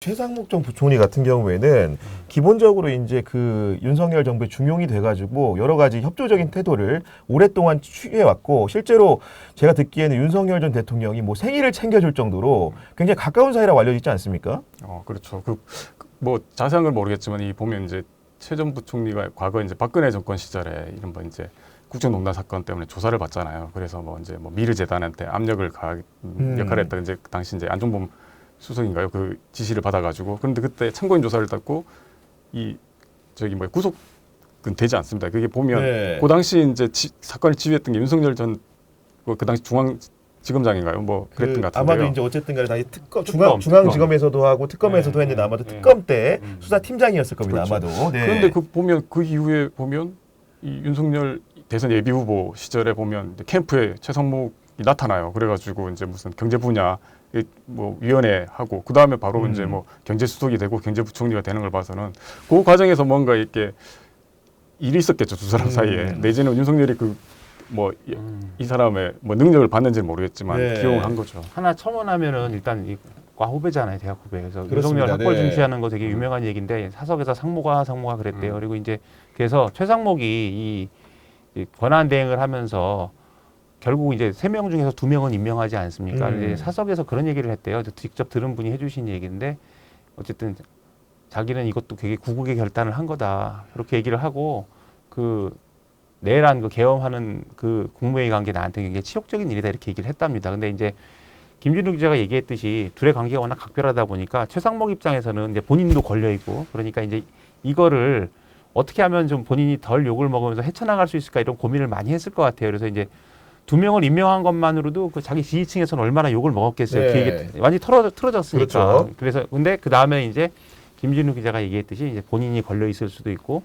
최상목 전 부총리 같은 경우에는 기본적으로 이제 그 윤석열 정부의 중용이 돼가지고 여러 가지 협조적인 태도를 오랫동안 취해왔고, 실제로 제가 듣기에는 윤석열 전 대통령이 뭐 생일을 챙겨줄 정도로 굉장히 가까운 사이라고 알려져 있지 않습니까? 그렇죠. 뭐 자세한 걸 모르겠지만 이 보면 이제 최 전 부총리가 과거 이제 박근혜 정권 시절에 이른바 이제 국정농단 사건 때문에 조사를 받잖아요. 그래서 뭐 이제 뭐 미르재단한테 압력을 역할을 했다. 이제 그 당시 이제 안종범 수석인가요? 그 지시를 받아가지고. 그런데 그때 참고인 조사를 받고 구속은 되지 않습니다. 그게 보면 그 당시 이제 사건을 지휘했던 게 윤석열 전 그 당시 중앙지검장인가요? 뭐 그랬던 것 같은데요. 아마도 이제 어쨌든 간에 당시 중앙지검에서도 하고 특검에서도 했는데 아마도 특검 때 수사팀장이었을 겁니다. 그렇죠. 아마도. 네. 그런데 그 이후에 보면 이 윤석열 대선 예비 후보 시절에 보면 캠프에 최상목이 나타나요. 그래가지고 이제 무슨 경제 분야 뭐 위원회 하고 그 다음에 바로 이제 뭐 경제수석이 되고 경제부총리가 되는 걸 봐서는 그 과정에서 뭔가 이렇게 일이 있었겠죠, 두 사람 사이에. 내지는 윤석열이 이 사람의 뭐 능력을 봤는지는 모르겠지만 기용을 한 거죠. 하나 첨언하면은 일단 과 후배잖아요, 대학 후배. 그래서 그렇습니다. 윤석열 학벌 네. 중시하는 거 되게 유명한 얘기인데 사석에서 상모가 그랬대요. 그리고 이제 그래서 최상목이 이 권한 대행을 하면서 결국 이제 3명 중에서 2명은 임명하지 않습니까? 이제 사석에서 그런 얘기를 했대요. 직접 들은 분이 해주신 얘기인데 어쨌든 자기는 이것도 되게 구국의 결단을 한 거다. 그렇게 얘기를 하고 내란 계엄하는 국무회의 관계 나한테 굉장히 치욕적인 일이다 이렇게 얘기를 했답니다. 근데 이제 김준우 기자가 얘기했듯이 둘의 관계가 워낙 각별하다 보니까 최상목 입장에서는 이제 본인도 걸려 있고 그러니까 이제 이거를 어떻게 하면 좀 본인이 덜 욕을 먹으면서 헤쳐나갈 수 있을까 이런 고민을 많이 했을 것 같아요. 그래서 이제 2명을 임명한 것만으로도 그 자기 지지층에서는 얼마나 욕을 먹었겠어요. 네. 그 얘기 완전히 틀어졌으니까. 그렇죠. 그래서 근데 그 다음에 이제 김진우 기자가 얘기했듯이 이제 본인이 걸려 있을 수도 있고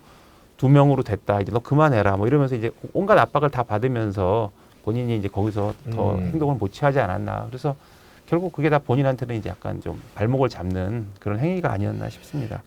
2명으로 됐다. 이제 너 그만해라. 뭐 이러면서 이제 온갖 압박을 다 받으면서 본인이 이제 거기서 더 행동을 못 취하지 않았나. 그래서 결국 그게 다 본인한테는 이제 약간 좀 발목을 잡는 그런 행위가 아니었나 싶습니다.